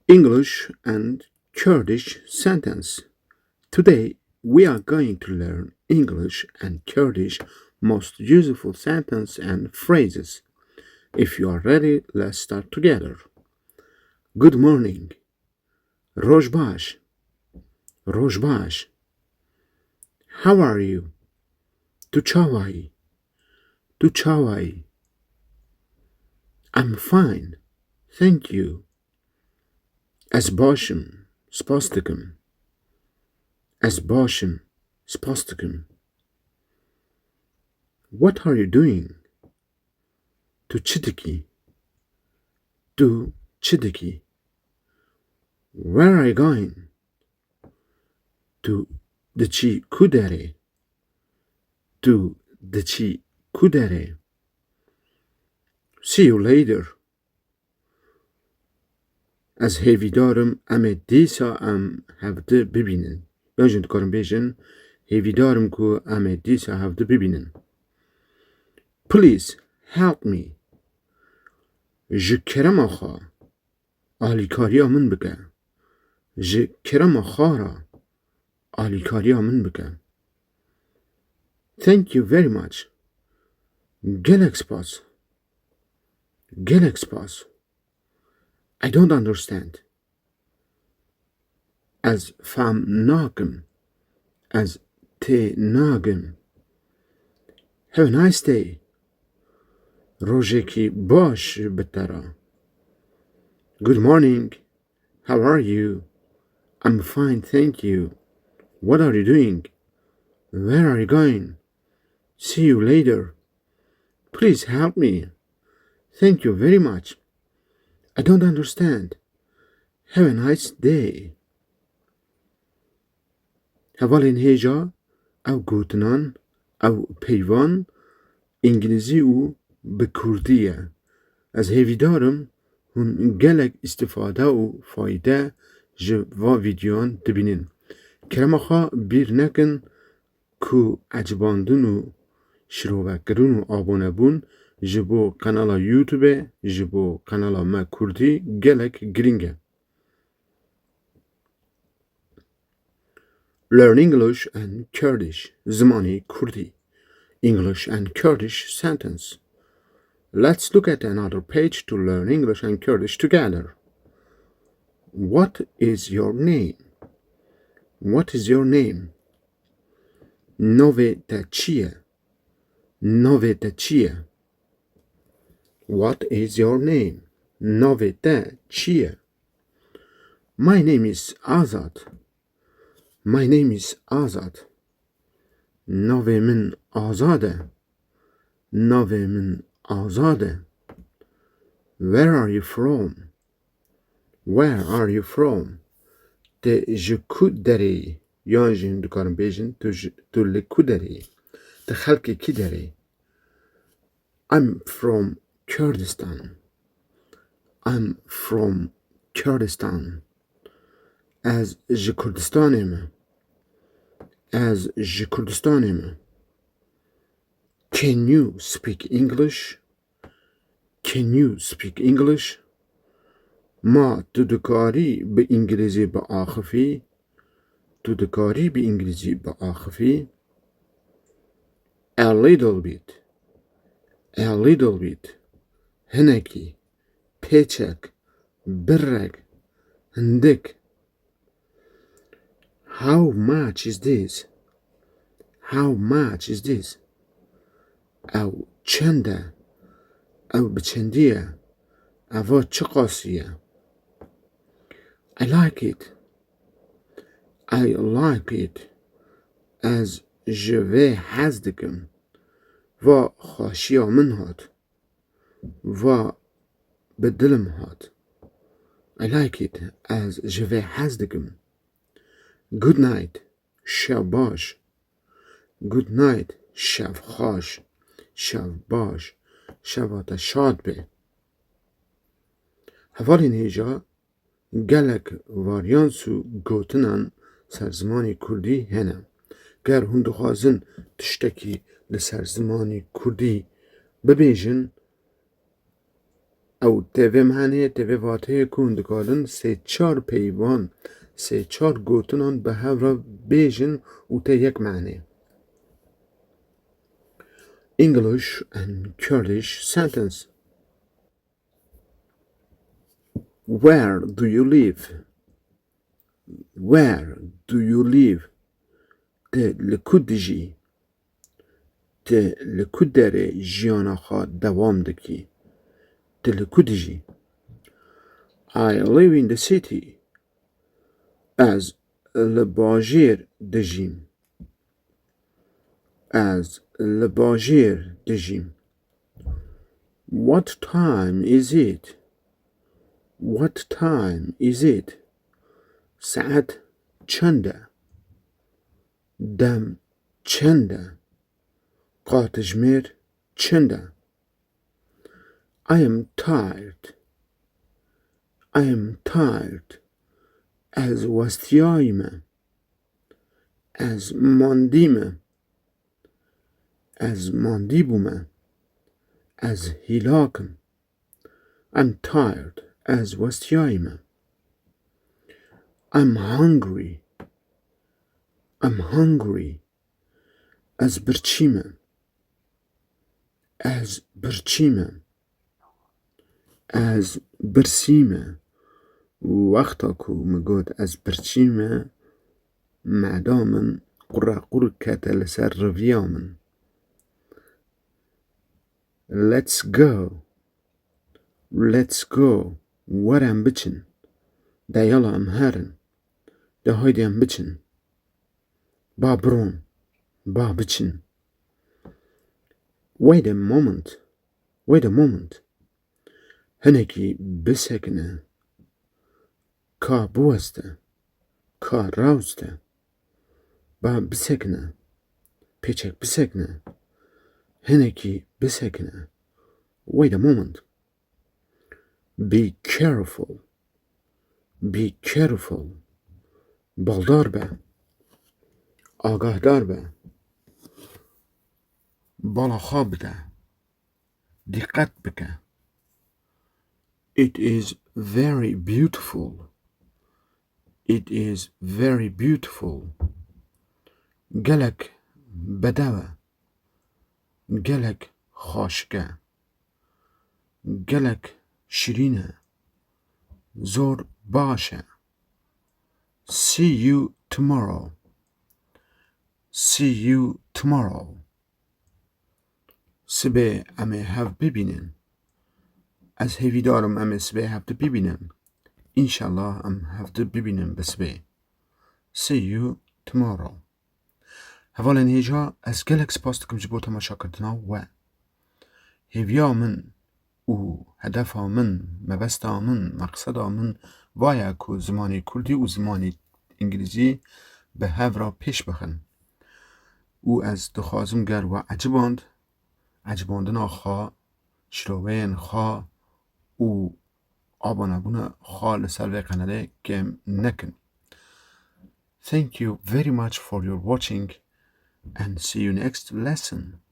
English and Kurdish sentence. Today we are going to learn English and Kurdish most useful sentence and phrases. If you are ready, let's start together. Good morning. Roj bash. Roj bash. How are you? Tu çavayî. Tu çavayî. I'm fine. Thank you. Ez başım. Spas dikim. Ez başım. Spas dikim. What are you doing? Tu çi dikî? Tu çi dikî? Where are you going? Tu diçî ku derê? Tu diçî ku derê? See you later. Ez hêvîdarim em ê dîsa em hevdî bibînin. Ben jî dikarim bêjin hêvîdarim ku em ê dîsa hevdî bibînin. Please help me. Ji kerema xwe alîkariya min bike. Ji kerema xwe re alîkariya min bike. Thank you very much. Gelek spas. Gelek spas. I don't understand. Ez fam nakim. Ez tê nagim. Have a nice day. Rojekî baş bi te re. Good morning. How are you? I'm fine, thank you. What are you doing? Where are you going? See you later. Please help me. Thank you very much. I don't understand. Have a nice day. Hevalên hêja ew gotinan ew peyvan înglîzî û bi kurdî ye. Ez hêvîdarim hûn gelek îstîfade û fayde ji va vîdyoyan dibînin. Kerema xwe bîr nekin ku ecibandin û şîrovekirin û abonebûn ji bo kanala YouTubeê ji bo kanala me Kurdî gelek giring e. Learn English and Kurdish. Zimani Kurdi. English and Kurdish sentence. Let's look at another page to learn English and Kurdish together. What is your name? What is your name? Nove te çiye? Nove te çiye? What is your name? Nove te çiye? My name is Azad. My name is Azad. Nave min Azade. Nave min Azade. Where are you from? Where are you from? Te ji ku derê yan jî dikarim bêjin tu li ku derê? Te xelkê kî derê? I'm from Kurdistan. I'm from Kurdistan. Ez ji Kurdistanê me. Ez ji Kurdistanê me. Can you speak English? Can you speak English? Ma tu dikarî bi înglîzî biaxivî? Tu dikarî bi înglîzî biaxivî? A little bit. A little bit. Hinekî. Pêçek. Birrek. Hindik. How much is this? How much is this? Ew çend e? Ew bi çendî ye? Eva çi qasî ye? I like it. I like it. Ez ji vê hez dikim. Va xweşiya min hat. Va bi dilim hat. I like it. Ez ji vê hez dikim. Good night. Şev baş. Good night. Şev xweş. Şev baş. Şeva te şad be. Hevalên hêja gelek varyans û gotinan ser zimanê Kurdî hene. Ger hûn dixwazin tiştekî li ser zimanê Kurdî bibêjin, ئەو تێڤێم هەنەیە تێڤێڤات هەیە کون دەکاتن سێ چار پەیوان سێ چار گوتنان بە هەورە بێژن و تێ یەک معنەیە. English and Kurdish sentence. Where do you live? Where do you live? Te li ku dijî? Te li ku derê jiyana xwe dewam dikî? Te li ku dijî? I live in the city. Ez li bajêr dijîm. Ez li bajêr dijîm. What time is it? What time is it? Saat çend e? Dem çend e? Qatijmêr çend e? I am tired. I am tired. Ez westiyayî me. Ez mandî me. Ez mandî bûme. Ez hîlak im. I'm tired. Ez westiyayî me. I'm hungry. I'm hungry. Ez birçî me. Ez birçî me. Ez birsî me. Wexta ku min got ez birçî me, me'da min qurequr kete li ser riviya min. Let's go. Let's go. Were em biçin. De yala em herin. De haydi em biçin. Ba biron. Ba biçin. Wait a moment. Wait a moment. Hinekî bisekine. Ka biweste. Ka rawste. Ba bisekine. Pêçek bisekine. Hinekî bisekine. Wait a moment. Be careful. Be careful. Baldar be. Agahdar be. Bala xwe bide. Diqqet bike. It is very beautiful. It is very beautiful. Gelek bedeve. Gelek xweşike. Gelek şîrîn e. Zor baş e. See you tomorrow. See you tomorrow. Sibê em ê hev bibînin. Ez hêvî darim em ê sibê hevdî bibînin. İnşallah em hevdî bibînin bi sibê. See you tomorrow. Hevalên hêja ez gelek spas dikim ji bo temaşakirtina we. Hêviya min û hedefa min, mebesta min, meqseda min vaye ku zimanê kurdî û zimanê înglîzî bi hev re pêş bixin. û ez dixwazim ger we eciband, ecibandina xwe, şiroveyên xwe û abanebûna xwe li ser vê qenedê kêm nekin. Thank you very much for your watching and see you next lesson.